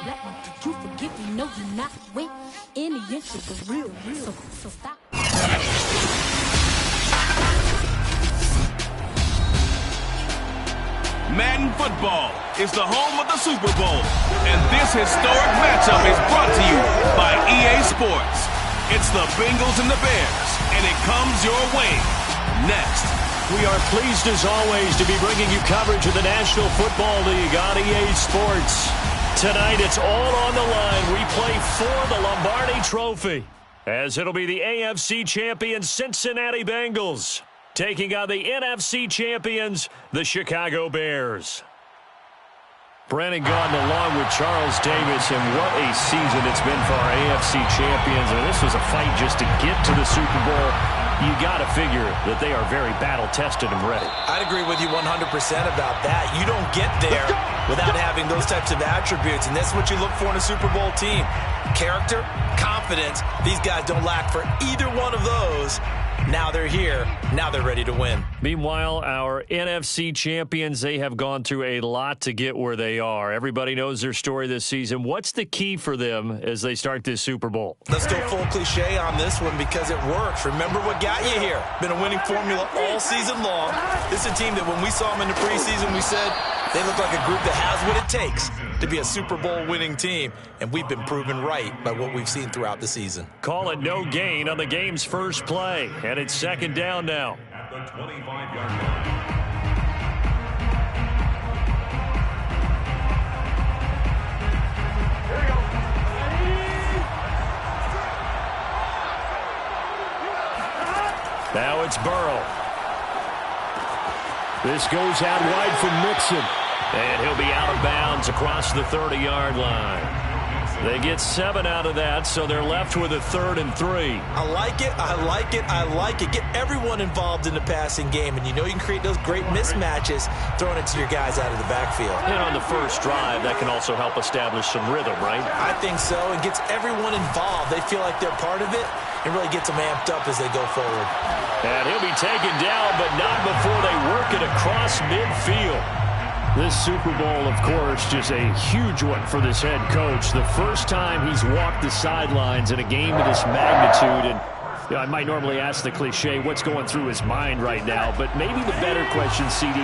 like me. You forgive me, no, you're not. When in the end, it's the real. So stop. Madden football is the home of the Super Bowl, and this historic matchup is brought to you by EA Sports. It's the Bengals and the Bears, and it comes your way. Next. We are pleased, as always, to be bringing you coverage of the National Football League on EA Sports. Tonight, it's all on the line. We play for the Lombardi Trophy, as it'll be the AFC champion Cincinnati Bengals taking on the NFC champions, the Chicago Bears. Brandon Gaudin along with Charles Davis, and what a season it's been for our AFC champions. And this was a fight just to get to the Super Bowl. You got to figure that they are very battle-tested and ready. I'd agree with you 100% about that. You don't get there without having those types of attributes, and that's what you look for in a Super Bowl team. Character, confidence. These guys don't lack for either one of those. Now they're here. Now they're ready to win. Meanwhile, our NFC champions, they have gone through a lot to get where they are. Everybody knows their story this season. What's the key for them as they start this Super Bowl? Let's go full cliche on this one because it works. Remember what got you here. Been a winning formula all season long. This is a team that when we saw them in the preseason, we said they look like a group that has what it takes to be a Super Bowl winning team. And we've been proven right by what we've seen throughout the season. Call it no gain on the game's first play. And it's second down now. At the 25-yard line. Now it's Burrow. This goes out wide for Mixon. And he'll be out of bounds across the 30-yard line. They get 7 out of that, so they're left with a 3rd and 3. I like it, I like it, I like it. Get everyone involved in the passing game, and you know you can create those great mismatches throwing it to your guys out of the backfield. And on the first drive, that can also help establish some rhythm, right? I think so. It gets everyone involved. They feel like they're part of it. It really gets them amped up as they go forward. And he'll be taken down, but not before they work it across midfield. This Super Bowl, of course, just a huge one for this head coach. The first time he's walked the sidelines in a game of this magnitude. And you know, I might normally ask the cliche, what's going through his mind right now? But maybe the better question, CD,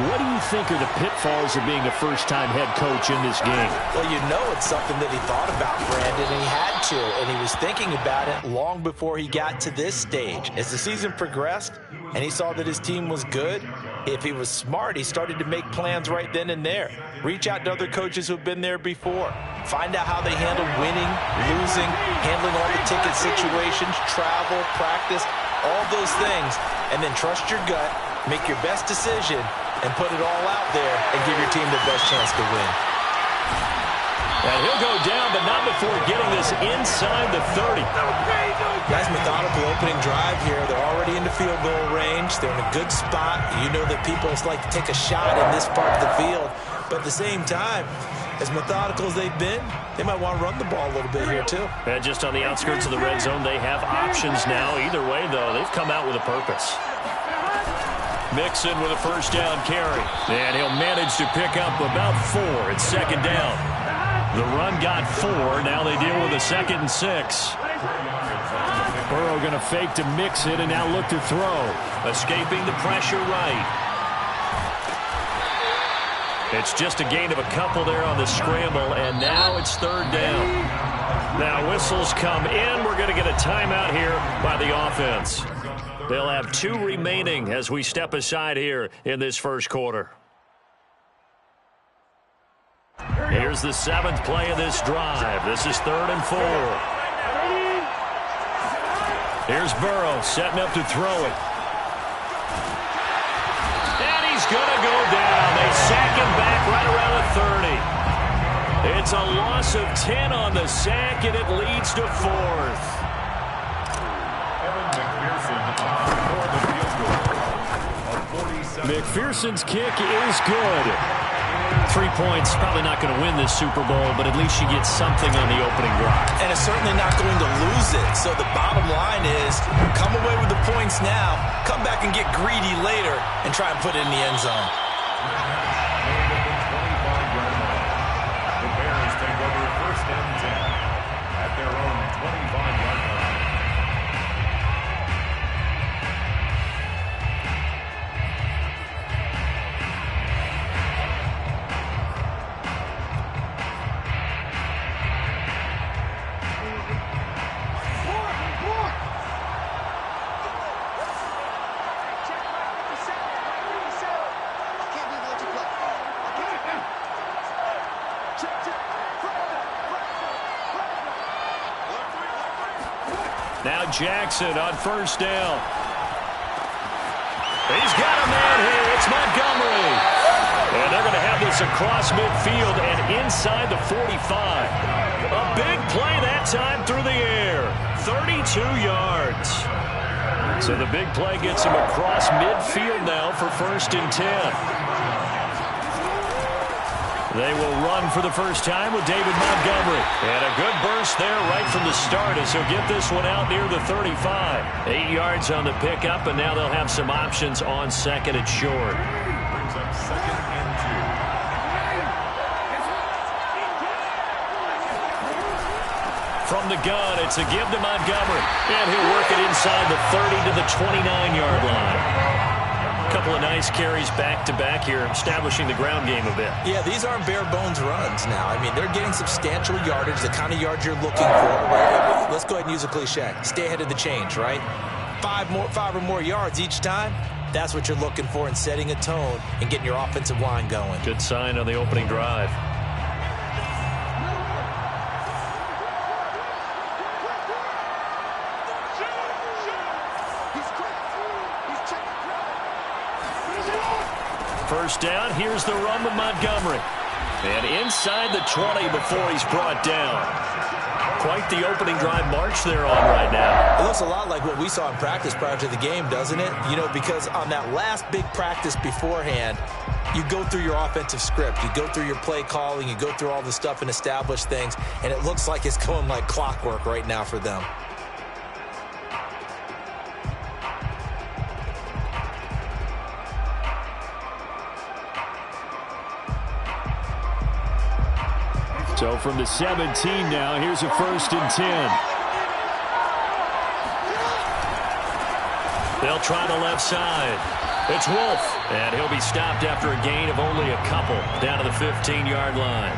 what do you think are the pitfalls of being a first-time head coach in this game? Well, you know it's something that he thought about, Brandon, and he had to. And he was thinking about it long before he got to this stage. As the season progressed and he saw that his team was good, if he was smart, he started to make plans right then and there. Reach out to other coaches who've been there before. Find out how they handle winning, losing, handling all the ticket situations, travel, practice, all those things. And then trust your gut, make your best decision, and put it all out there and give your team the best chance to win. And he'll go down, but not before getting this inside the 30. Nice methodical opening drive here. They're already in the field goal range. They're in a good spot. You know that people like to take a shot in this part of the field. But at the same time, as methodical as they've been, they might want to run the ball a little bit here too. And just on the outskirts of the red zone, they have options now. Either way, though, they've come out with a purpose. Mixon with a first down carry. And he'll manage to pick up about 4. It's second down. The run got 4. Now they deal with a 2nd and 6. Burrow going to fake to Mixon and now look to throw. Escaping the pressure right. It's just a gain of a couple there on the scramble, and now it's 3rd down. Now whistles come in. We're going to get a timeout here by the offense. They'll have 2 remaining as we step aside here in this first quarter. Here's the 7th play of this drive. This is 3rd and 4. Here's Burrow setting up to throw it. And he's going to go down. They sack him back right around the 30. It's a loss of 10 on the sack, and it leads to 4th. McPherson's kick is good. 3 points, probably not going to win this Super Bowl, but at least you get something on the opening drive. And it's certainly not going to lose it. So the bottom line is, come away with the points now, come back and get greedy later, and try and put it in the end zone. The Bears take over Now Jackson on first down. He's got a man here. It's Montgomery. And they're going to have this across midfield and inside the 45. A big play that time through the air. 32 yards. So the big play gets him across midfield now for 1st and 10. They will run for the first time with David Montgomery. And a good burst there right from the start as he'll get this one out near the 35. 8 yards on the pickup, and now they'll have some options on second and short. Brings up 2nd and 2. From the gun, it's a give to Montgomery. And he'll work it inside the 30 to the 29-yard line. A couple of nice carries back-to-back here, establishing the ground game a bit. Yeah, these aren't bare-bones runs now. I mean, they're getting substantial yardage, the kind of yards you're looking for. Right? Let's go ahead and use a cliche. Stay ahead of the change, right? 5 or more yards each time. That's what you're looking for in setting a tone and getting your offensive line going. Good sign on the opening drive. First down, here's the run with Montgomery. And inside the 20 before he's brought down. Quite the opening drive march they're on right now. It looks a lot like what we saw in practice prior to the game, doesn't it? You know, because on that last big practice beforehand, you go through your offensive script. You go through your play calling. You go through all the stuff and establish things. And it looks like it's going like clockwork right now for them. So from the 17 now, here's a 1st and 10. They'll try the left side. It's Wolf, and he'll be stopped after a gain of only a couple down to the 15-yard line.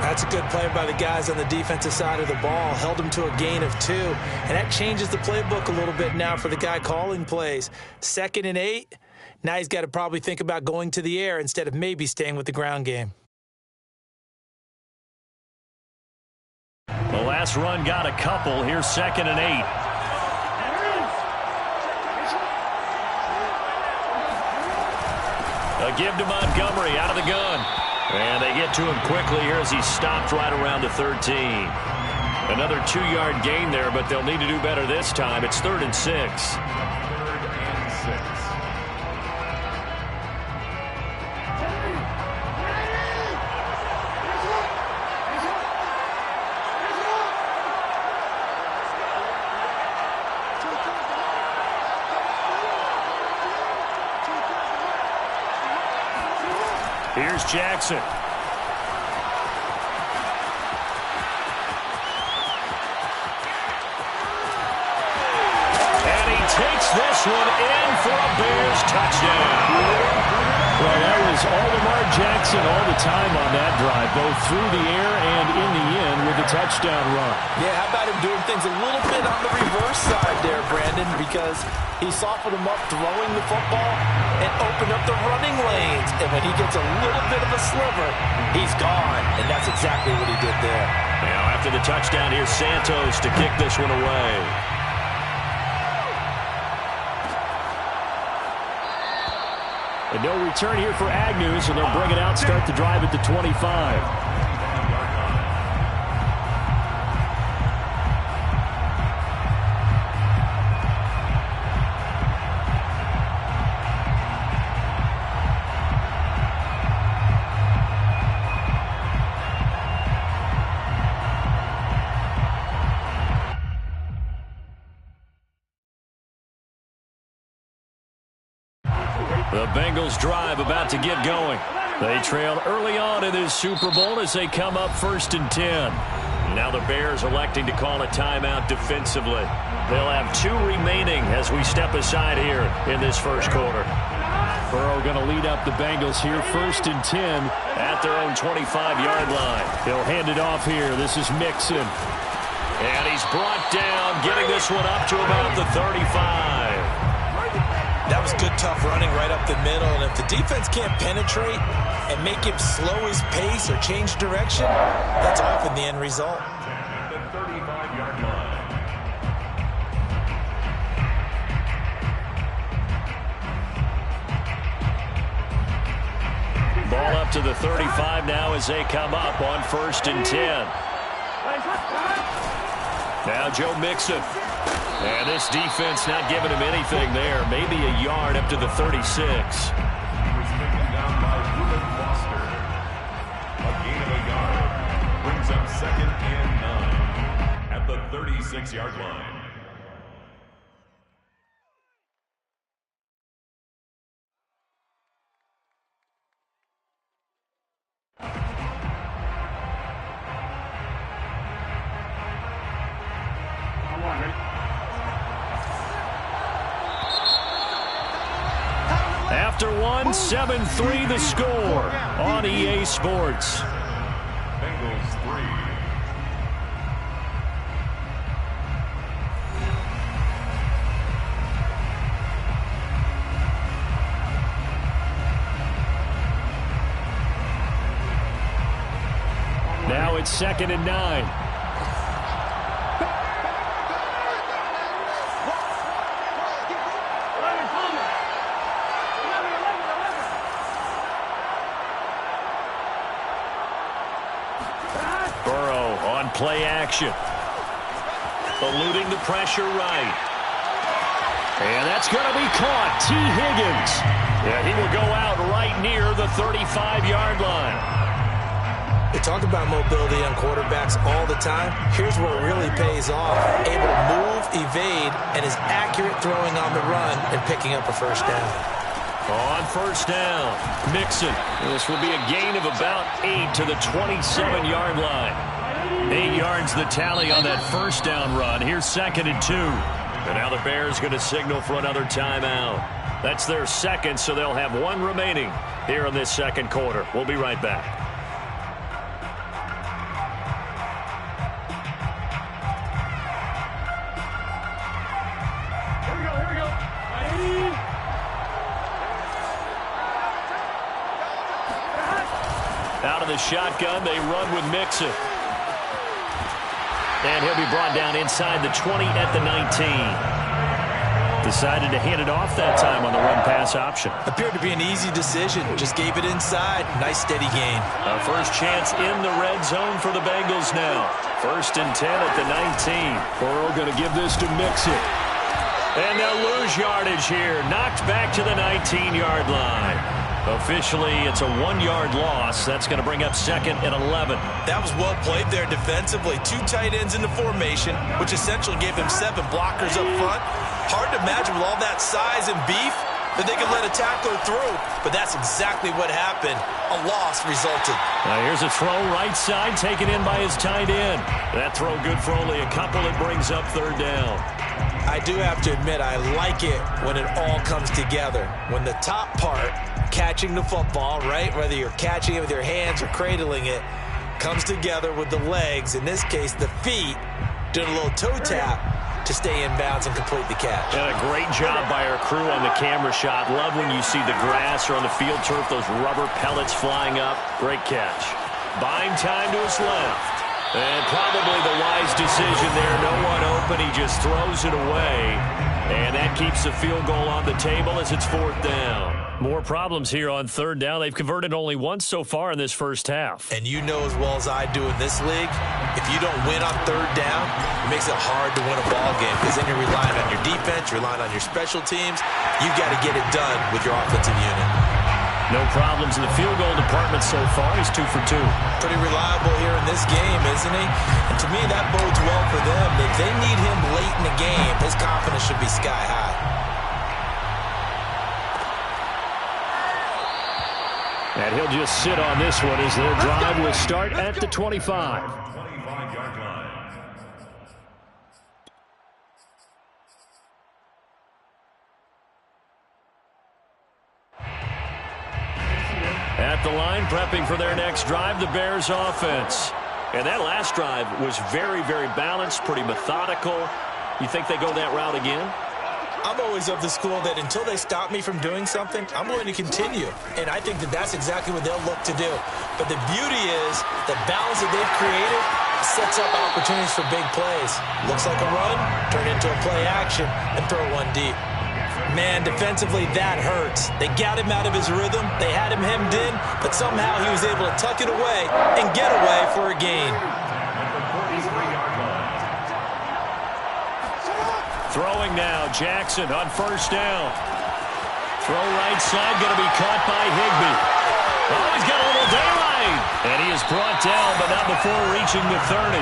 That's a good play by the guys on the defensive side of the ball. Held him to a gain of 2, and that changes the playbook a little bit now for the guy calling plays. 2nd and 8. Now he's got to probably think about going to the air instead of maybe staying with the ground game. The last run got a couple. Here's 2nd and 8. A give to Montgomery out of the gun. And they get to him quickly here as he's stopped right around the 13. Another 2-yard gain there, but they'll need to do better this time. It's 3rd and 6. Here's Jackson. And he takes this one in for a Bears touchdown. Well, that was all Lamar Jackson all the time on that drive, both through the air and in the end with the touchdown run. Yeah, how about him doing things a little bit on the reverse side there, Brandon, because he softened him up throwing the football and opened up the running lanes. And when he gets a little bit of a sliver, he's gone. And that's exactly what he did there. Now, after the touchdown, here's Santos to kick this one away. And no return here for Agnew, so they'll bring it out, start the drive at the 25. The Bengals drive about to get going. They trail early on in this Super Bowl as they come up 1st and 10. Now the Bears electing to call a timeout defensively. They'll have 2 remaining as we step aside here in this first quarter. Burrow going to lead up the Bengals here 1st and 10 at their own 25-yard line. He'll hand it off here. This is Mixon. And he's brought down, getting this one up to about the 35. That was good, tough running right up the middle. And if the defense can't penetrate and make him slow his pace or change direction, that's often the end result. The 35-yard line. Ball up to the 35 now as they come up on 1st and 10. Now Joe Mixon. And this defense not giving him anything there. Maybe a yard up to the 36. Brings up 2nd and 9 at the 36-yard line. After one, 7-3 the score on EA Sports. Bengals 3. Now it's 2nd and 9. Play action. Eluding the pressure right. And that's going to be caught. T. Higgins. Yeah, he will go out right near the 35-yard line. They talk about mobility on quarterbacks all the time. Here's where it really pays off. Able to move, evade, and is accurate throwing on the run and picking up a first down. On 1st down, Mixon. This will be a gain of about 8 to the 27-yard line. 8 yards the tally on that 1st down run. Here's 2nd and 2. And now the Bears going to signal for another timeout. That's their second, so they'll have one remaining here in this 2nd quarter. We'll be right back. Here we go. Out of the shotgun, they run with Mixon. And he'll be brought down inside the 20 at the 19. Decided to hand it off that time on the run-pass option. Appeared to be an easy decision. Just gave it inside. Nice, steady gain. A first chance in the red zone for the Bengals now. 1st and 10 at the 19. Burrow going to give this to Mixon. And they'll lose yardage here. Knocked back to the 19-yard line. Officially, it's a 1-yard loss. That's going to bring up 2nd and 11. That was well played there defensively. 2 tight ends in the formation, which essentially gave them 7 blockers up front. Hard to imagine with all that size and beef that they could let a tackler through. But that's exactly what happened. A loss resulted. Now here's a throw right side taken in by his tight end. That throw good for only a couple. It brings up 3rd down. I do have to admit, I like it when it all comes together. When the top part, catching the football, right, whether you're catching it with your hands or cradling it, comes together with the legs, in this case the feet, doing a little toe tap to stay in bounds and complete the catch. And a great job by our crew on the camera shot. Love when you see the grass or on the field turf, those rubber pellets flying up. Great catch. Buying time to his left. And probably the wise decision there. No one open. He just throws it away. And that keeps the field goal on the table as it's 4th down. More problems here on 3rd down. They've converted only once so far in this first half. And you know as well as I do in this league, if you don't win on 3rd down, it makes it hard to win a ball game because then you're relying on your defense, you're relying on your special teams. You've got to get it done with your offensive unit. No problems in the field goal department so far. He's 2 for 2. Pretty reliable here in this game, isn't he? And to me, that bodes well for them. If they need him late in the game, his confidence should be sky high. And he'll just sit on this one as their drive will start at the 25. 25-yard line. At the line, prepping for their next drive, the Bears offense. And that last drive was very, very balanced, pretty methodical. You think they go that route again? I'm always of the school that until they stop me from doing something, I'm going to continue. And I think that that's exactly what they'll look to do. But the beauty is the balance that they've created sets up opportunities for big plays. Looks like a run, turn into a play action, and throw one deep. Man, defensively, that hurts. They got him out of his rhythm. They had him hemmed in, but somehow he was able to tuck it away and get away for a gain. Throwing now, Jackson on first down. Throw right side, going to be caught by Higbee. Oh, he's got a little daylight. And he is brought down, but not before reaching the 30.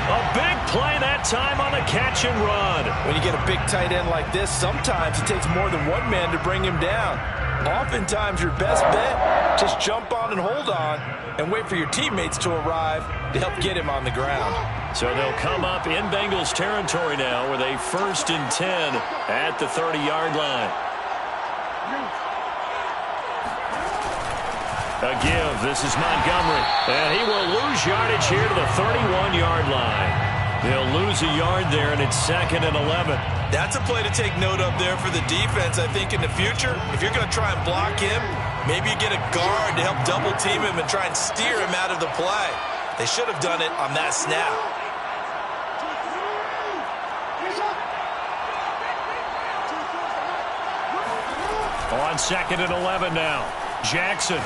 A big play that time on the catch and run. When you get a big tight end like this, sometimes it takes more than one man to bring him down. Oftentimes, your best bet, just jump on and hold on and wait for your teammates to arrive to help get him on the ground. So they'll come up in Bengals territory now with a 1st and 10 at the 30-yard line. A give. This is Montgomery. And he will lose yardage here to the 31-yard line. They'll lose a yard there, and it's 2nd and 11. That's a play to take note of there for the defense, I think, in the future. If you're going to try and block him, maybe you get a guard to help double-team him and try and steer him out of the play. They should have done it on that snap. On 2nd and 11 now. Jackson.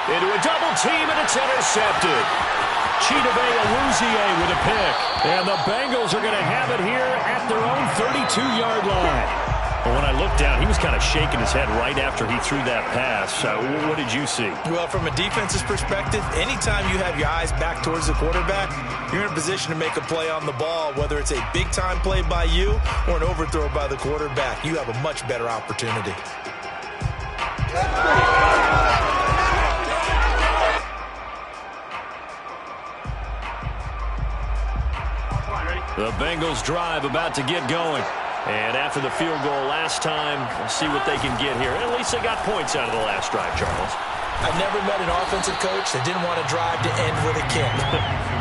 Into a double team, and it's intercepted. Chidobe Awuzie with a pick. And the Bengals are going to have it here at their own 32-yard line. But when I looked down, he was kind of shaking his head right after he threw that pass. What did you see? Well, from a defense's perspective, anytime you have your eyes back towards the quarterback, you're in a position to make a play on the ball, whether it's a big-time play by you or an overthrow by the quarterback. You have a much better opportunity. The Bengals drive about to get going. And after the field goal last time, we'll see what they can get here. At least they got points out of the last drive, Charles. I've never met an offensive coach that didn't want to drive to end with a kick.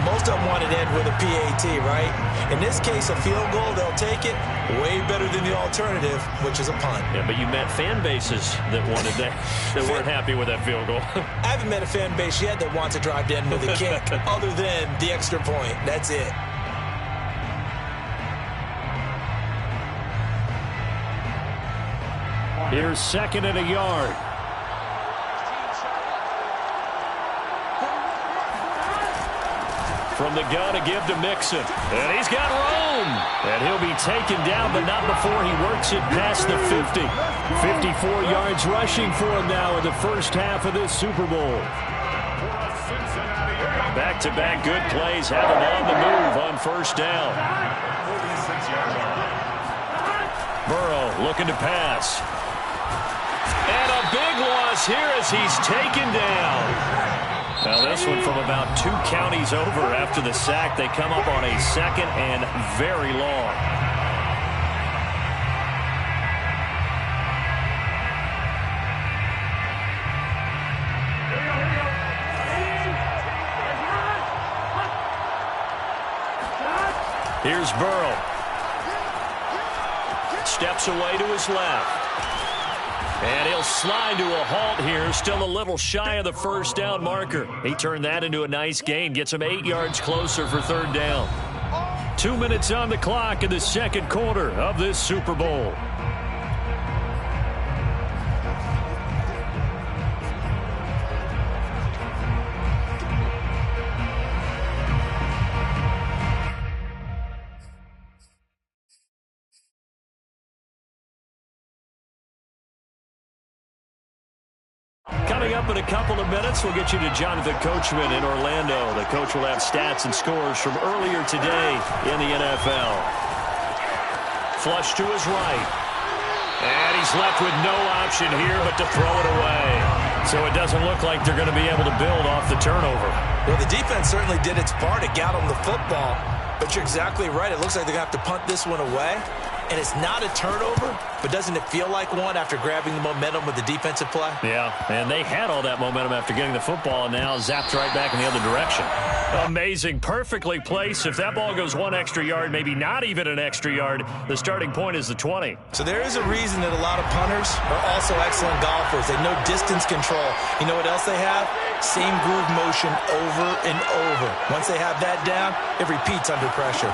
Most of them want to end with a PAT, right? In this case, a field goal, they'll take it. Way better than the alternative, which is a punt. Yeah, but you met fan bases that wanted that, that weren't happy with that field goal. I haven't met a fan base yet that wants to drive to end with a kick, other than the extra point. That's it. Here's 2nd and a yard. From the gun, a give to Mixon. And he's got room. And he'll be taken down, but not before he works it past the 50. 54 yards rushing for him now in the first half of this Super Bowl. Back-to-back good plays have him on the move on first down. Burrow looking to pass. And a big loss here as he's taken down. Now this one from about 2 counties over after the sack. They come up on a 2nd and very long. Here's Burrow. Steps away to his left. And he'll slide to a halt here, still a little shy of the first down marker. He turned that into a nice gain, gets him 8 yards closer for 3rd down. 2 minutes on the clock in the second quarter of this Super Bowl. Coming up in a couple of minutes, we'll get you to Jonathan Coachman in Orlando. The coach will have stats and scores from earlier today in the NFL. Flush to his right. And he's left with no option here but to throw it away. So it doesn't look like they're going to be able to build off the turnover. Well, the defense certainly did its part. It got them the football. But you're exactly right. It looks like they're going to have to punt this one away. And it's not a turnover, but doesn't it feel like one after grabbing the momentum with the defensive play? Yeah, and they had all that momentum after getting the football and now zapped right back in the other direction. Amazing, perfectly placed. If that ball goes 1 extra yard, maybe not even an extra yard, the starting point is the 20. So there is a reason that a lot of punters are also excellent golfers. They know distance control. You know what else they have? Same groove motion over and over. Once they have that down, it repeats under pressure.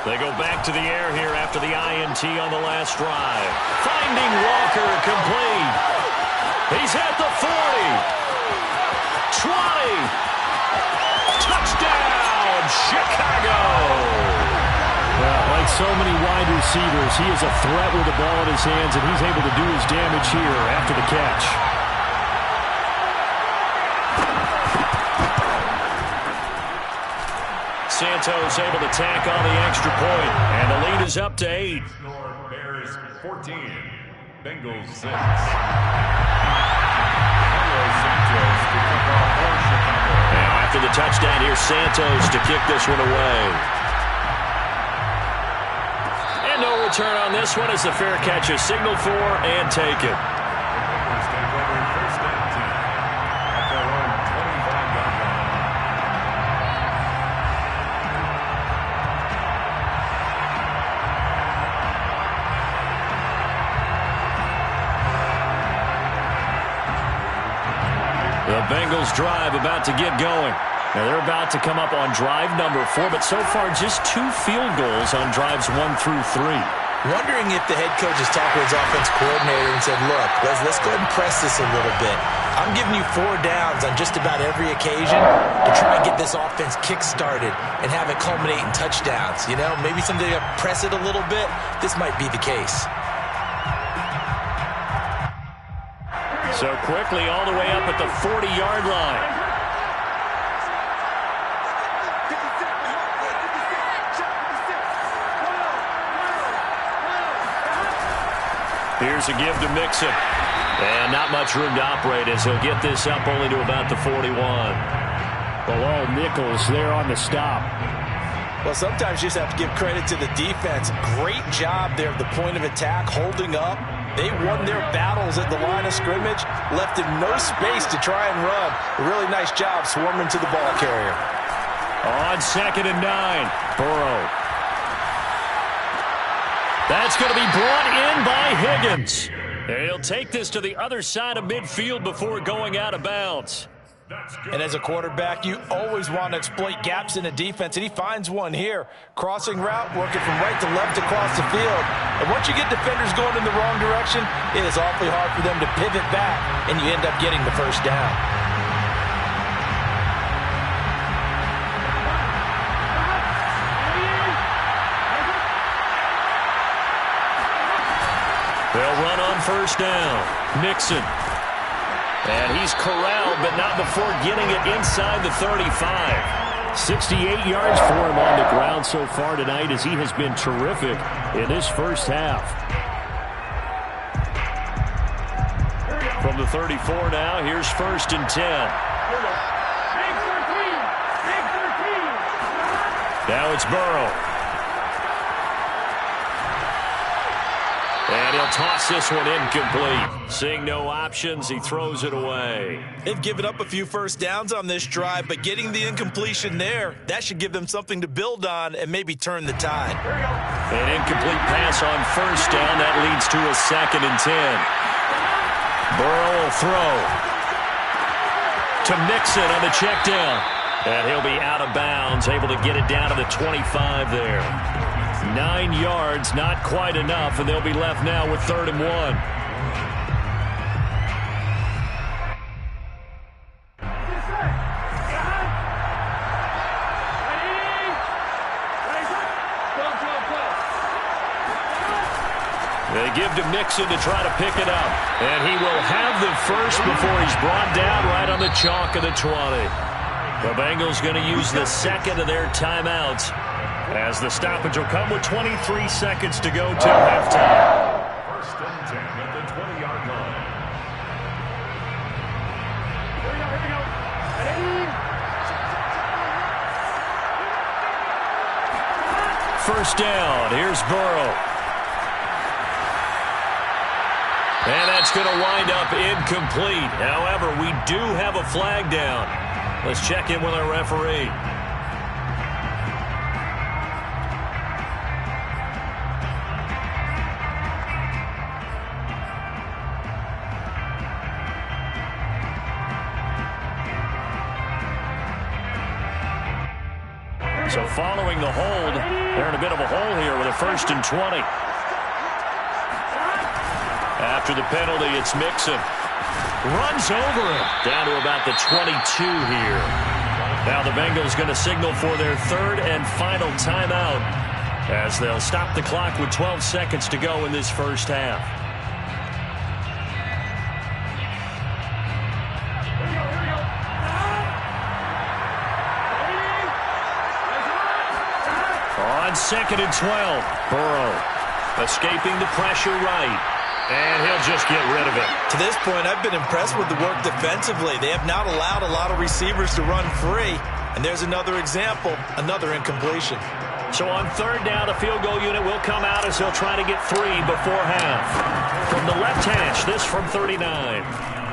They go back to the air here after the INT on the last drive. Finding Walker complete. He's at the 40. 20. Touchdown, Chicago. Well, like so many wide receivers, he is a threat with the ball in his hands, and he's able to do his damage here after the catch. Santos able to tack on the extra point, and the lead is up to 8. Bears 14, Bengals 6. Now after the touchdown, here's Santos to kick this one away. And no return on this one as the fair catch is signaled for and taken. The Bengals drive about to get going. Now they're about to come up on drive number 4, but so far just 2 field goals on drives 1 through 3. Wondering if the head coach has talked to his offense coordinator and said, look, let's go ahead and press this a little bit. I'm giving you 4 downs on just about every occasion to try and get this offense kick-started and have it culminate in touchdowns. You know, maybe someday to press it a little bit. This might be the case. So quickly all the way up at the 40-yard line. Here's a give to Mixon. And not much room to operate as he'll get this up only to about the 41. Well, all Nichols there on the stop. Well, sometimes you just have to give credit to the defense. Great job there at the point of attack, holding up. They won their battles at the line of scrimmage, left him no space to try and run. A really nice job swarming to the ball carrier. On 2nd and 9, Burrow. That's going to be brought in by Higgins. And he'll take this to the other side of midfield before going out of bounds. And as a quarterback, you always want to exploit gaps in a defense, and he finds one here. Crossing route, working from right to left across the field. And once you get defenders going in the wrong direction, it is awfully hard for them to pivot back, and you end up getting the first down. They'll run on first down. Mixon. And he's corralled, but not before getting it inside the 35. 68 yards for him on the ground so far tonight as he has been terrific in this first half. From the 34 now, here's 1st and 10. Now it's Burrow. And he'll toss this one incomplete. Seeing no options, he throws it away. They've given up a few first downs on this drive, but getting the incompletion there, that should give them something to build on and maybe turn the tide. An incomplete pass on first down. That leads to a 2nd and 10. Burrow will throw to Mixon on the check down. And he'll be out of bounds, able to get it down to the 25 there. 9 yards, not quite enough, and they'll be left now with 3rd and 1. They give to Mixon to try to pick it up. And he will have the first before he's brought down right on the chalk of the 20. The Bengals going to use the 2nd of their timeouts as the stoppage will come with 23 seconds to go till halftime. 1st and 10 at the 20-yard line. First down. Here's Burrow. And that's going to wind up incomplete. However, we do have a flag down. Let's check in with our referee. So following the hold, they're in a bit of a hole here with a 1st and 20. After the penalty, it's Mixon. Runs over him. Down to about the 22 here. Now the Bengals going to signal for their 3rd and final timeout as they'll stop the clock with 12 seconds to go in this first half. On 2nd and 12, Burrow escaping the pressure right. And he'll just get rid of it. To this point, I've been impressed with the work defensively. They have not allowed a lot of receivers to run free. And there's another example, another incompletion. So on 3rd down, the field goal unit will come out as they'll try to get 3 before half. From the left hash, this from 39.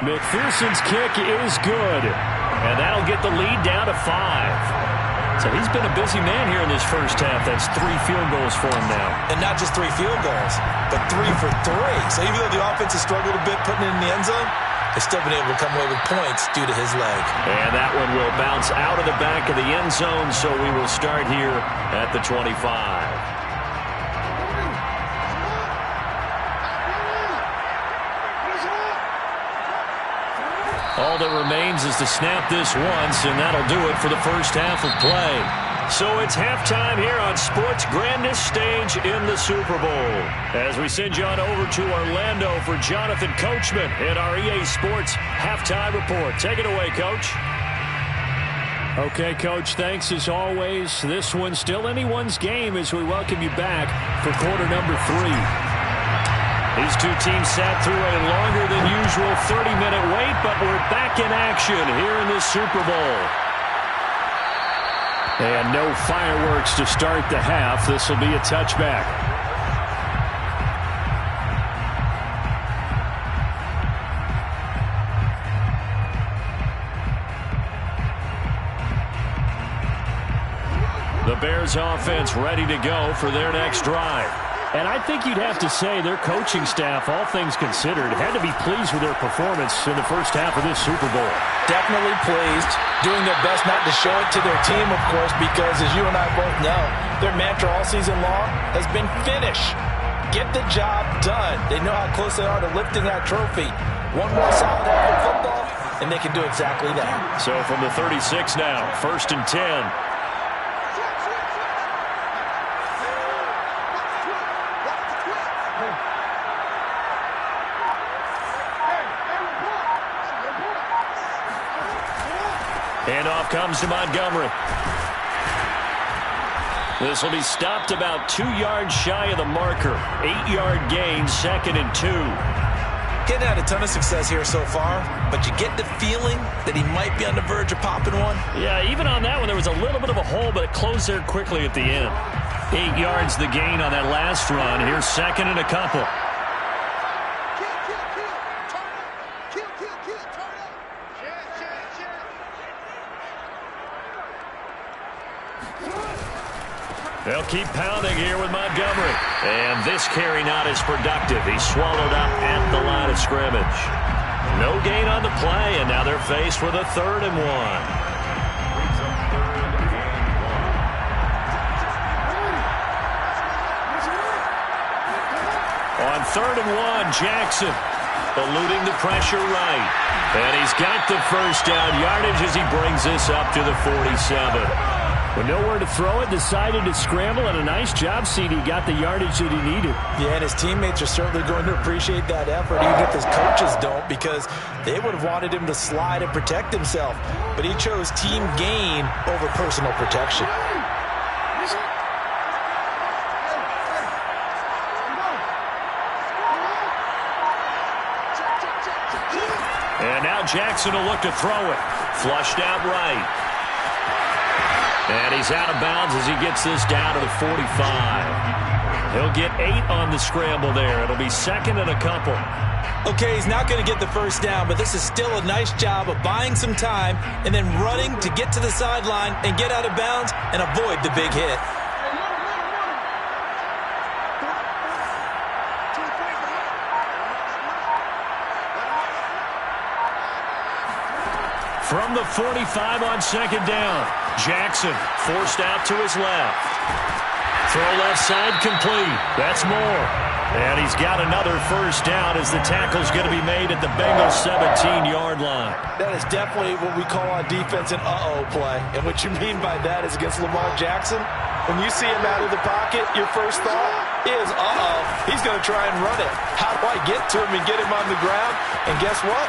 McPherson's kick is good. And that'll get the lead down to 5. So he's been a busy man here in this first half. That's 3 field goals for him now. And not just 3 field goals, but 3 for 3. So even though the offense has struggled a bit putting it in the end zone, they've still been able to come away with points due to his leg. And that one will bounce out of the back of the end zone, so we will start here at the 25. All that remains is to snap this once, and that'll do it for the first half of play. So it's halftime here on sports' grandest stage in the Super Bowl. As we send you on over to Orlando for Jonathan Coachman in our EA Sports Halftime Report. Take it away, Coach. Okay, Coach, thanks as always. This one's still anyone's game as we welcome you back for quarter number 3. These two teams sat through a longer than usual 30-minute wait, but we're back in action here in the Super Bowl. And no fireworks to start the half. This will be a touchback. The Bears offense ready to go for their next drive. And I think you'd have to say their coaching staff, all things considered, had to be pleased with their performance in the first half of this Super Bowl. Definitely pleased, doing their best not to show it to their team, of course, because as you and I both know, their mantra all season long has been finish. Get the job done. They know how close they are to lifting that trophy. One more solid half of football, and they can do exactly that. So from the 36 now, 1st and 10. Handoff comes to Montgomery. This will be stopped about 2 yards shy of the marker. 8-yard gain, 2nd and 2. Getting had a ton of success here so far, but you get the feeling that he might be on the verge of popping one. Yeah, even on that one, there was a little bit of a hole, but it closed there quickly at the end. 8 yards the gain on that last run. Here's 2nd and a couple. They'll keep pounding here with Montgomery. And this carry not as productive. He's swallowed up at the line of scrimmage. No gain on the play, and now they're faced with a 3rd and 1. On 3rd and 1, Jackson eluding the pressure right. And he's got the first down yardage as he brings this up to the 47. With nowhere to throw it, decided to scramble, and a nice job, CD. Got the yardage that he needed. Yeah, and his teammates are certainly going to appreciate that effort, even if his coaches don't, because they would have wanted him to slide and protect himself. But he chose team gain over personal protection. And now Jackson will look to throw it. Flushed out right. And he's out of bounds as he gets this down to the 45. He'll get 8 on the scramble there. It'll be 2nd and a couple. Okay, he's not going to get the first down, but this is still a nice job of buying some time and then running to get to the sideline and get out of bounds and avoid the big hit. From the 45 on second down. Jackson forced out to his left. Throw left side complete. That's Moore. And he's got another first down as the tackle's going to be made at the Bengals 17-yard line. That is definitely what we call on defense an uh-oh play. And what you mean by that is against Lamar Jackson, when you see him out of the pocket, your first thought is, uh-oh, he's going to try and run it. How do I get to him and get him on the ground? And guess what?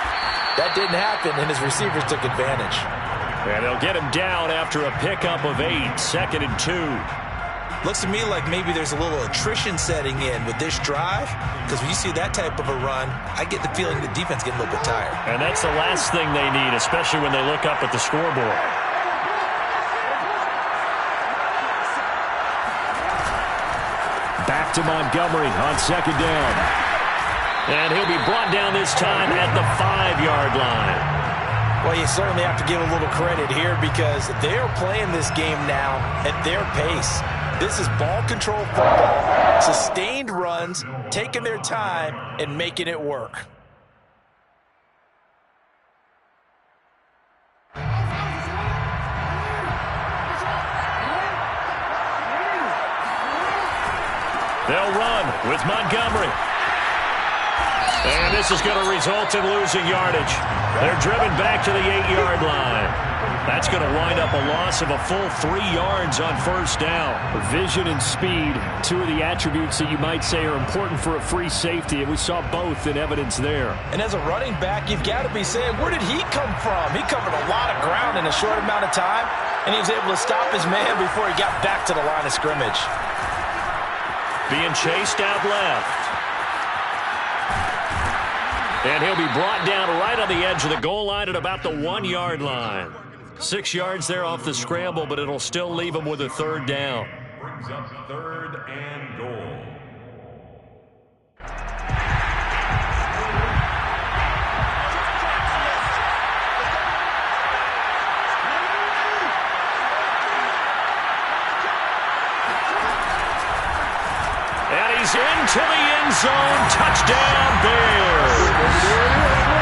That didn't happen, and his receivers took advantage. And they'll get him down after a pickup of 8, 2nd and 2. Looks to me like maybe there's a little attrition setting in with this drive, because when you see that type of a run, I get the feeling the defense getting a little bit tired. And that's the last thing they need, especially when they look up at the scoreboard. Back to Montgomery on second down. And he'll be brought down this time at the 5-yard line. Well, you certainly have to give a little credit here because they're playing this game now at their pace. This is ball control football, sustained runs, taking their time, and making it work. They'll run with Montgomery. And this is going to result in losing yardage. They're driven back to the 8-yard line. That's going to wind up a loss of a full 3 yards on first down. Vision and speed, two of the attributes that you might say are important for a free safety, and we saw both in evidence there. And as a running back, you've got to be saying, where did he come from? He covered a lot of ground in a short amount of time, and he was able to stop his man before he got back to the line of scrimmage. Being chased out left. And he'll be brought down right on the edge of the goal line at about the 1-yard line. 6 yards there off the scramble, but it'll still leave him with a third down. Brings up 3rd and goal. And he's into the end zone. Touchdown, Bears.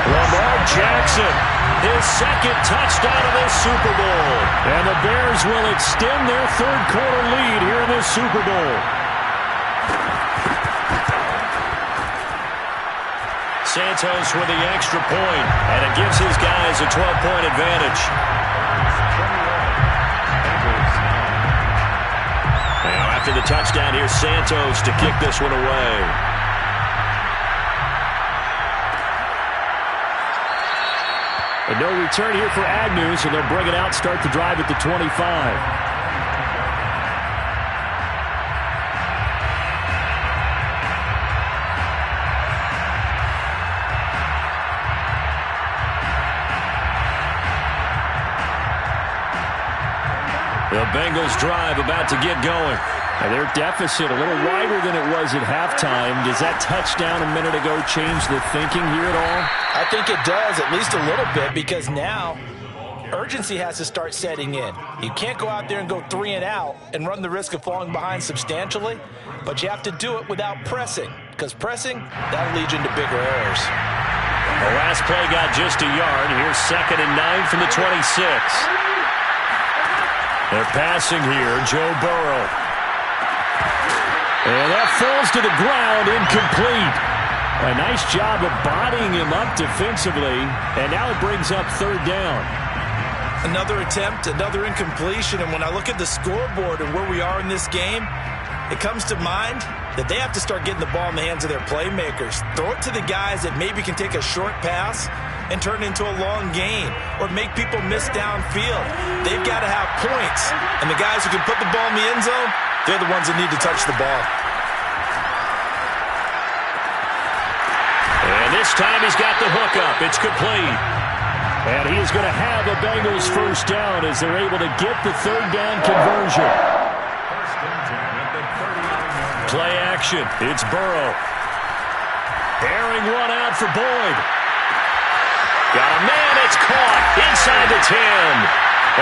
Lamar Jackson, his second touchdown of this Super Bowl. And the Bears will extend their third-quarter lead here in this Super Bowl. Santos with the extra point, and it gives his guys a 12-point advantage. Now after the touchdown, here's Santos to kick this one away. And no return here for Agnew, so they'll bring it out, start the drive at the 25. The Bengals drive about to get going. And their deficit a little wider than it was at halftime. Does that touchdown a minute ago change the thinking here at all? I think it does, at least a little bit, because now urgency has to start setting in. You can't go out there and go 3 and out and run the risk of falling behind substantially, but you have to do it without pressing, because pressing, that'll lead you into bigger errors. The last play got just a yard. Here's 2nd and 9 from the 26. They're passing here, Joe Burrow. And that falls to the ground, incomplete. A nice job of bodying him up defensively, and now it brings up third down. Another attempt, another incompletion, and when I look at the scoreboard and where we are in this game, it comes to mind that they have to start getting the ball in the hands of their playmakers. Throw it to the guys that maybe can take a short pass and turn it into a long gain or make people miss downfield. They've got to have points, and the guys who can put the ball in the end zone, they're the ones that need to touch the ball. And this time he's got the hook up. It's complete. And he is going to have a Bengals first down as they're able to get the third down conversion. Play action. It's Burrow. Airing one out for Boyd. Got a man. It's caught inside the 10.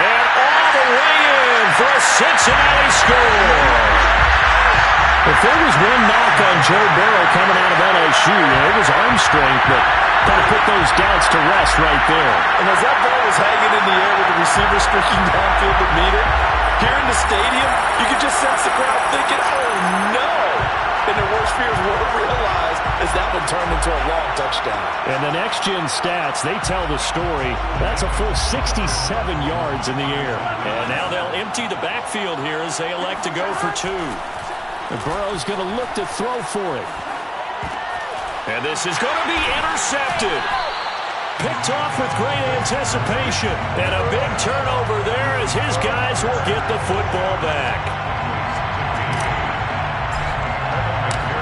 And all the way in for a Cincinnati score. If there was one knock on Joe Burrow coming out of LSU, it was arm strength, but Going to put those doubts to rest right there. And as that ball was hanging in the air with the receiver streaking downfield to meet it, here in the stadium, you could just sense the crowd thinking, oh, no. And their worst fears were realized as that one turned into a long touchdown. And the next-gen stats, they tell the story. That's a full 67 yards in the air. And now they'll empty the backfield here as they elect to go for 2. And Burrow's going to look to throw for it. And this is going to be intercepted. Picked off with great anticipation. And a big turnover there as his guys will get the football back.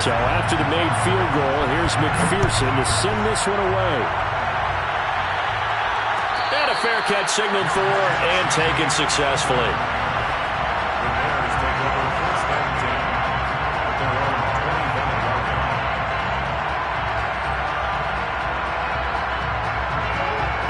So after the made field goal, here's McPherson to send this one away. And a fair catch signaled for and taken successfully.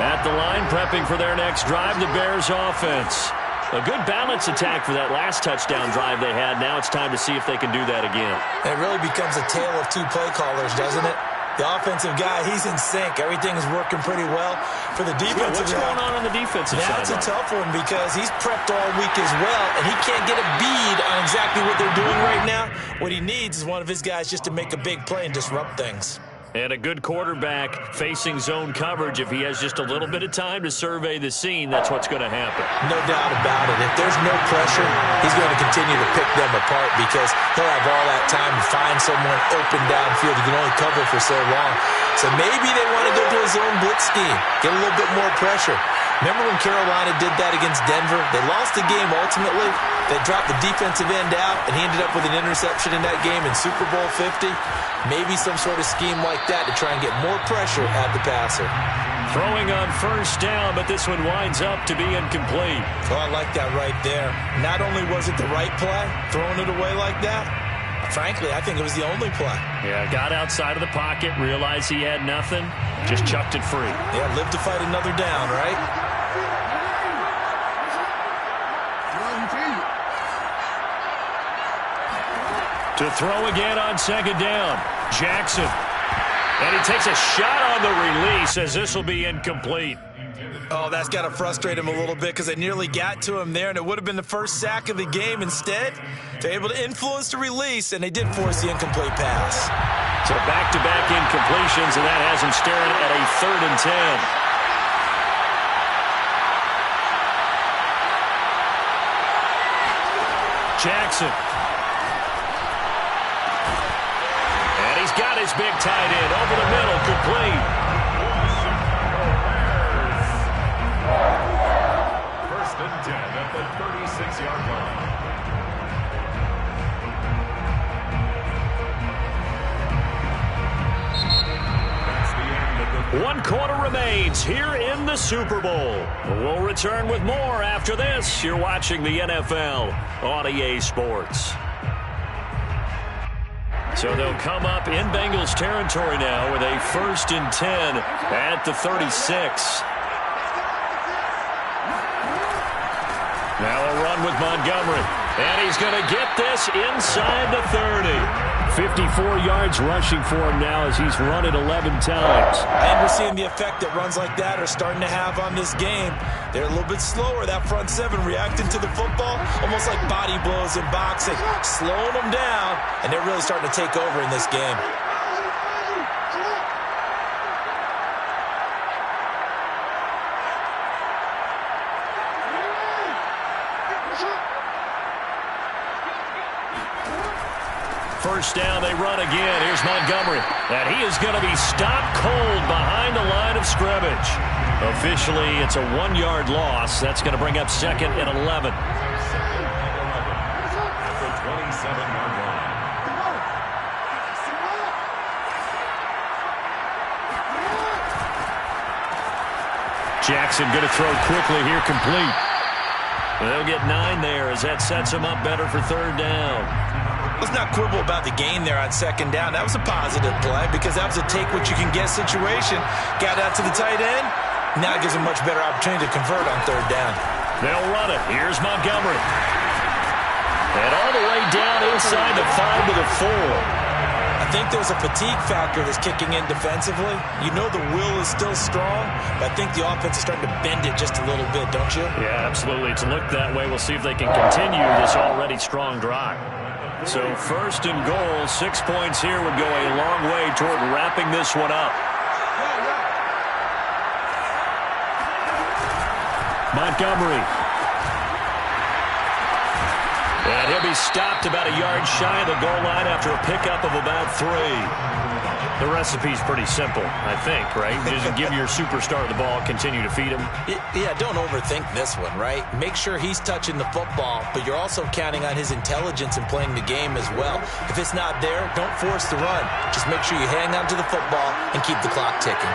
At the line, prepping for their next drive, the Bears offense. A good balance attack for that last touchdown drive they had. Now it's time to see if they can do that again. And it really becomes a tale of 2 play callers, doesn't it? The offensive guy, he's in sync. Everything is working pretty well. For the defensive what's going on the defensive side? That's a tough one because he's prepped all week as well, and he can't get a bead on exactly what they're doing right now. What he needs is one of his guys just to make a big play and disrupt things. And a good quarterback facing zone coverage. If he has just a little bit of time to survey the scene, that's what's going to happen. No doubt about it. If there's no pressure, he's going to continue to pick them apart because he'll have all that time to find someone open downfield. He can only cover for so long. So maybe they want to go to a zone blitz scheme, get a little bit more pressure. Remember when Carolina did that against Denver? They lost the game ultimately. They dropped the defensive end out, and he ended up with an interception in that game in Super Bowl 50. Maybe some sort of scheme like that to try and get more pressure at the passer. Throwing on first down, but this one winds up to be incomplete. Oh, I like that right there. Not only was it the right play, throwing it away like that, frankly, I think it was the only play. Yeah, got outside of the pocket, realized he had nothing, just chucked it free. Yeah, live to fight another down, right? To throw again on second down, Jackson. And he takes a shot on the release as this will be incomplete. Oh, that's got to frustrate him a little bit because they nearly got to him there, and it would have been the first sack of the game. Instead, they're able to influence the release, and they did force the incomplete pass. So back-to-back incompletions, and that has him staring at a 3rd and 10. Jackson. And he's got his big tight end over the middle, complete. First and 10 at the 36-yard line. One quarter remains here in the Super Bowl. We'll return with more after this. You're watching the NFL on EA Sports. So they'll come up in Bengals territory now with a 1st and 10 at the 36. Now a run with Montgomery. And he's going to get this inside the 30. 54 yards rushing for him now as he's run it 11 times. And we're seeing the effect that runs like that are starting to have on this game. They're a little bit slower, that front 7 reacting to the football, almost like body blows in boxing, slowing them down, and they're really starting to take over in this game. First down, they run again. Here's Montgomery. And he is going to be stopped cold behind the line of scrimmage. Officially, it's a 1-yard loss. That's going to bring up 2nd and 11. Jackson going to throw quickly here, complete. They'll get 9 there as that sets him up better for 3rd down. Let's not quibble about the gain there on 2nd down. That was a positive play because that was a take-what-you-can-get situation. Got out to the tight end. Now it gives him a much better opportunity to convert on 3rd down. They'll run it. Here's Montgomery. And all the way down inside the 5 to the 4. I think there's a fatigue factor that's kicking in defensively. You know the will is still strong, but I think the offense is starting to bend it just a little bit, don't you? Yeah, absolutely. It's looked that way. We'll see if they can continue this already strong drive. So first and goal, 6 points here would go a long way toward wrapping this one up. Montgomery. And he'll be stopped about a yard shy of the goal line after a pickup of about 3. The recipe's pretty simple, I think, right? Just give your superstar the ball, continue to feed him. Yeah, don't overthink this one, right? Make sure he's touching the football, but you're also counting on his intelligence in playing the game as well. If it's not there, don't force the run. Just make sure you hang on to the football and keep the clock ticking.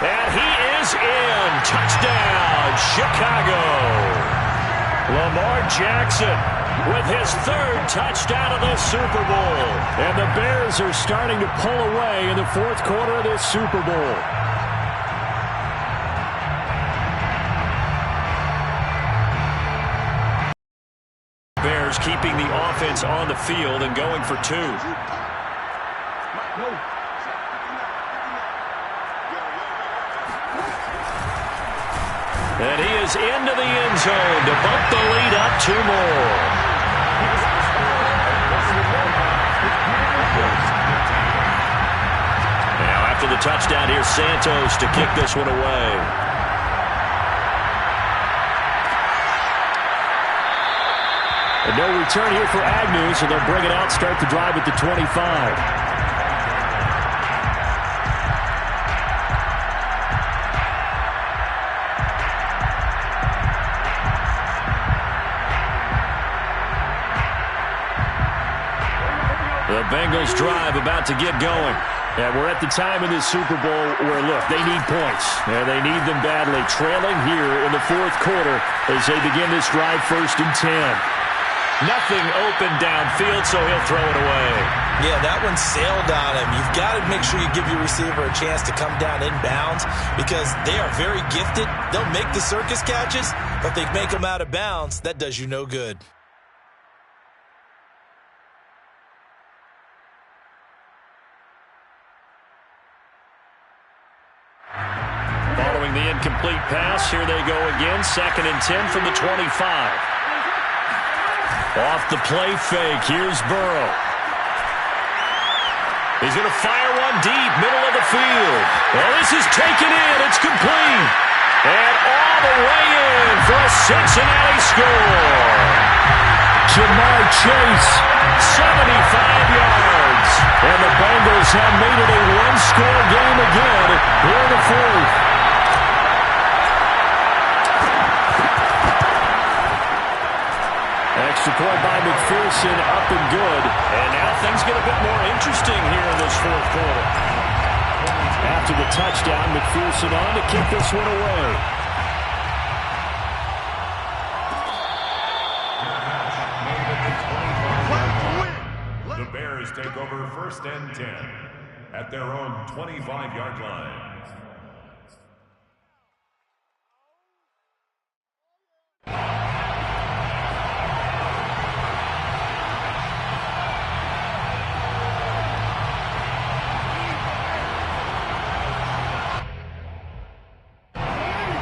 And he is in. Touchdown, Chicago. Lamar Jackson with his 3rd touchdown of the Super Bowl. And the Bears are starting to pull away in the 4th quarter of this Super Bowl. Bears keeping the offense on the field and going for 2. And he is into the end zone to bump the lead up 2 more. Now after the touchdown, here's Santos to kick this one away. And no return here for Agnew, so they'll bring it out, start the drive at the 25. The Bengals drive about to get going. And we're at the time in this Super Bowl where, look, they need points. And they need them badly. Trailing here in the 4th quarter as they begin this drive 1st and 10. Nothing open downfield, so he'll throw it away. Yeah, that one sailed on him. You've got to make sure you give your receiver a chance to come down inbounds because they are very gifted. They'll make the circus catches, but if they make them out of bounds, that does you no good. Following the incomplete pass, here they go again. 2nd and 10 from the 25. Off the play fake, here's Burrow. He's going to fire one deep, middle of the field. Well, this is taken in. It's complete. And all the way in for a Cincinnati score. Jamar Chase, 75 yards. And the Bengals have made it a one-score game again here in the 4th. Extra point by McPherson, up and good. And now things get a bit more interesting here in this 4th quarter. After the touchdown, McPherson on to kick this one away. The Bears take over 1st and 10 at their own 25-yard line.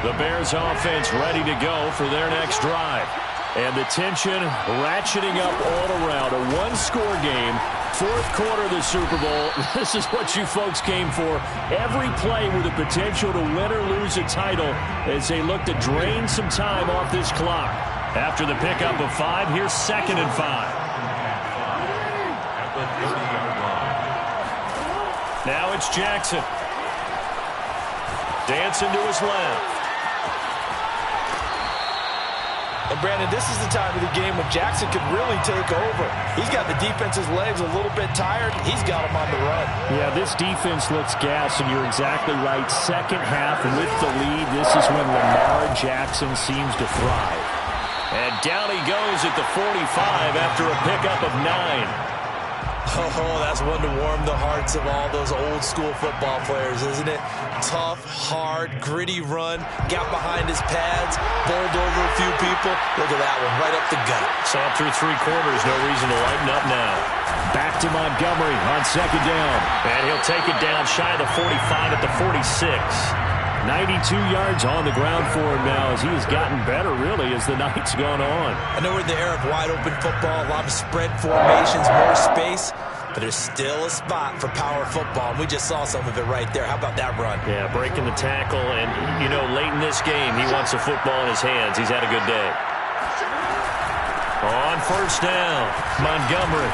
The Bears offense ready to go for their next drive. And the tension ratcheting up all around. A one-score game, 4th quarter of the Super Bowl. This is what you folks came for. Every play with the potential to win or lose a title as they look to drain some time off this clock. After the pickup of 5, here's 2nd and 5. At the 30-yard line. Now it's Jackson. Dancing to his left. And, Brandon, this is the time of the game when Jackson could really take over. He's got the defense's legs a little bit tired. He's got them on the run. Yeah, this defense looks gassed, and you're exactly right. Second half with the lead, this is when Lamar Jackson seems to thrive. And down he goes at the 45 after a pickup of 9. Oh, that's one to warm the hearts of all those old school football players, isn't it? Tough, hard, gritty run, got behind his pads, bowled over a few people. Look at that one, right up the gut. Saw it through 3 quarters, no reason to lighten up now. Back to Montgomery on 2nd down. And he'll take it down shy of the 45 at the 46. 92 yards on the ground for him now as he has gotten better, really, as the night's gone on. I know we're in the era of wide-open football, a lot of spread formations, more space, but there's still a spot for power football, and we just saw some of it right there. How about that run? Yeah, breaking the tackle, and, you know, late in this game, he wants the football in his hands. He's had a good day. On 1st down, Montgomery.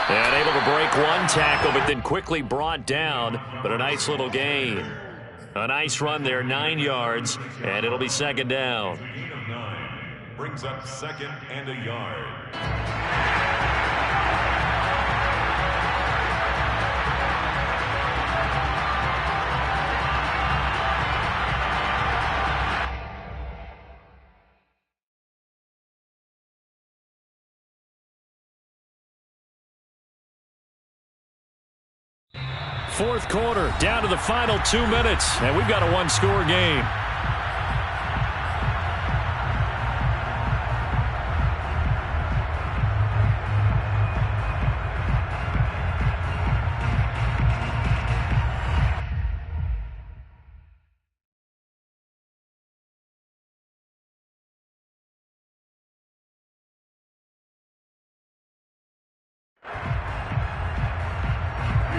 And able to break one tackle, but then quickly brought down, but a nice little gain. A nice run there, 9 yards, and it'll be 2nd down. Gain of 9 brings up 2nd and a yard. Fourth quarter, down to the final 2 minutes, and we've got a one-score game.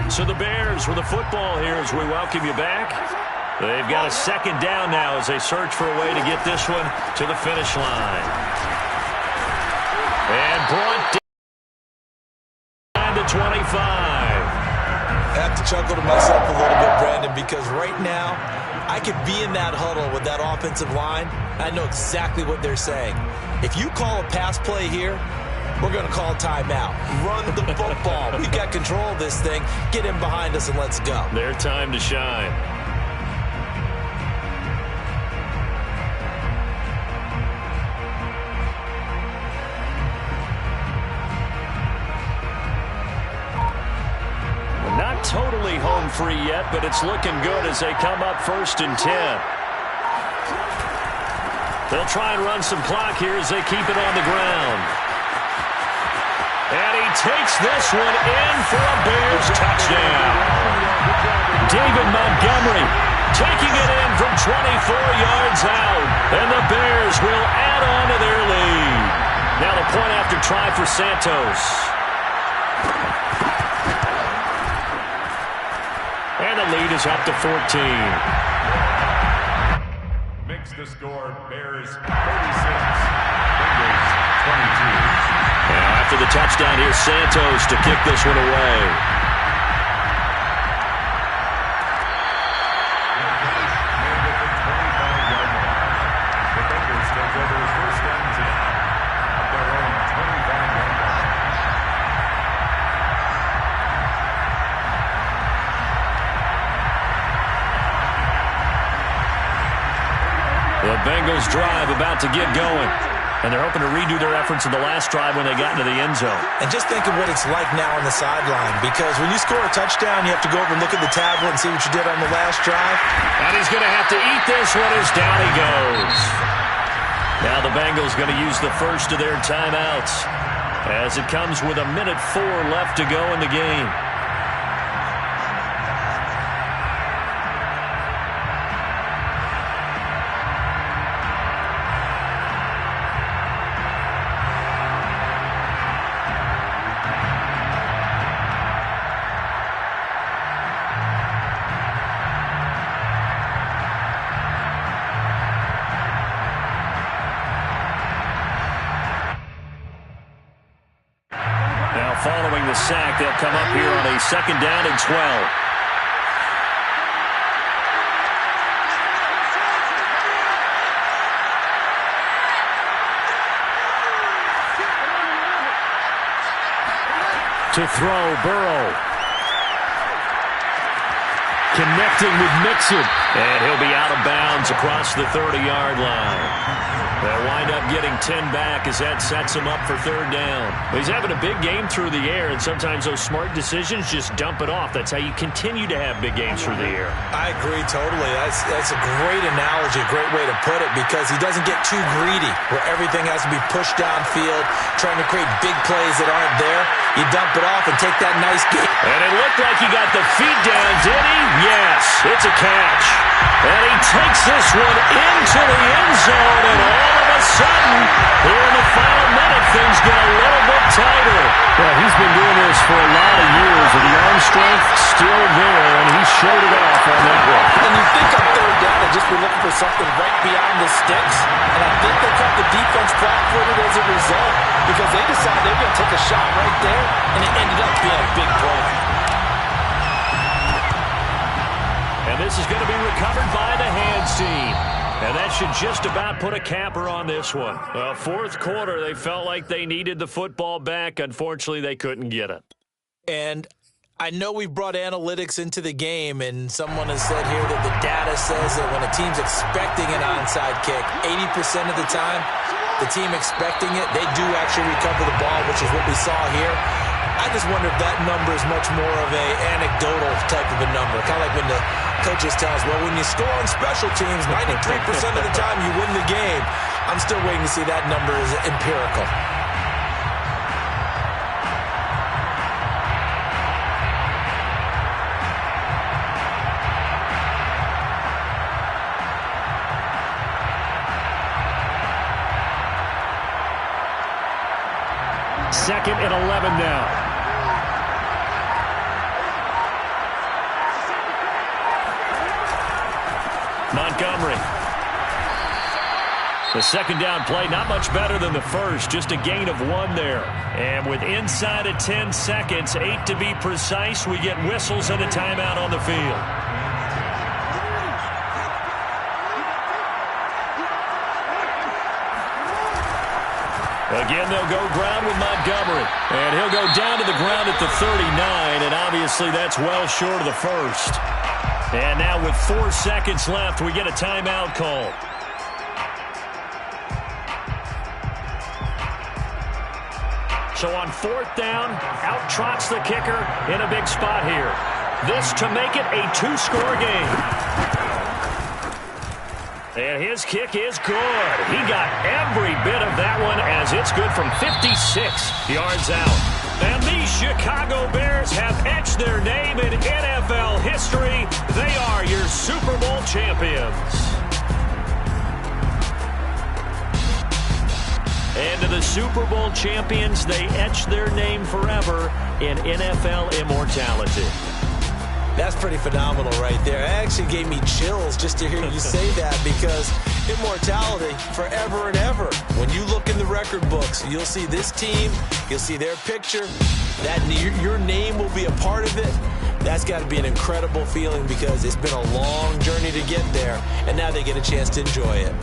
So the Bears with the football here as we welcome you back. They've got a 2nd down now as they search for a way to get this one to the finish line. And brought down to 25. I have to chuckle to myself a little bit, Brandon, because right now I could be in that huddle with that offensive line. I know exactly what they're saying. If you call a pass play here, we're going to call timeout. Run the football. We've got control of this thing. Get him behind us and let's go. Their time to shine. Not totally home free yet, but it's looking good as they come up 1st and 10. They'll try and run some clock here as they keep it on the ground. And he takes this one in for a Bears touchdown. David Montgomery taking it in from 24 yards out. And the Bears will add on to their lead. Now the point after try for Santos. And the lead is up to 14. Makes the score Bears 36, Bengals 22. Now after the touchdown, here's Santos to kick this one away. The Bengals take over 1st and 10 at their own 25-yard line. The Bengals drive about to get going. And they're hoping to redo their efforts in the last drive when they got into the end zone. And just think of what it's like now on the sideline, because when you score a touchdown, you have to go over and look at the tablet and see what you did on the last drive. And he's going to have to eat this one as down he goes. Now the Bengals going to use the first of their timeouts as it comes with 1:04 left to go in the game. Following the sack, they'll come up here on a 2nd down and 12. To throw, Burrow. Connecting with Mixon. And he'll be out of bounds across the 30-yard line. They'll wind up getting 10 back as that sets him up for third down. He's having a big game through the air, and sometimes those smart decisions just dump it off. That's how you continue to have big games through the air. I agree totally. That's a great analogy, a great way to put it, because he doesn't get too greedy where everything has to be pushed downfield, trying to create big plays that aren't there. You dump it off and take that nice gain. And it looked like he got the feet down, did he? Yes, it's a catch. And he takes this one into the end zone, and all of a sudden, here in the final minute, things get a little bit tighter. Well, he's been doing this for a lot of years, and the arm strength still there, and he showed it off on that one. And you think on third down, they've just been looking for something right beyond the sticks, and I think they cut the defense flat-footed as a result, because they decided they were going to take a shot right there, and it ended up being a big play. And this is going to be recovered by the hands team. And that should just about put a capper on this one. Fourth quarter, they felt like they needed the football back. Unfortunately, they couldn't get it. And I know we brought analytics into the game, and someone has said here that the data says that when a team's expecting an onside kick, 80% of the time, the team expecting it, they do actually recover the ball, which is what we saw here. I just wonder if that number is much more of a anecdotal type of a number. Kind of like when the coaches tell us, well, when you score on special teams, 93% of the time you win the game. I'm still waiting to see that number is empirical. Second and 11 now. Montgomery. The second down play, not much better than the first, just a gain of 1 there. And with inside of 10 seconds, 8 to be precise, we get whistles and a timeout on the field. Again, they'll go ground with Montgomery. And he'll go down to the ground at the 39, and obviously that's well short of the first. And now with 4 seconds left, we get a timeout call. So on fourth down, out trots the kicker in a big spot here. This to make it a 2-score game. And his kick is good. He got every bit of that one as it's good from 56 yards out. And the Chicago Bears have etched their name in NFL history. They are your Super Bowl champions. And to the Super Bowl champions, they etch their name forever in NFL immortality. That's pretty phenomenal right there. It actually gave me chills just to hear you say that, because immortality forever and ever. When you look in the record books, you'll see this team, you'll see their picture, that your name will be a part of it. That's got to be an incredible feeling, because it's been a long journey to get there, and now they get a chance to enjoy it.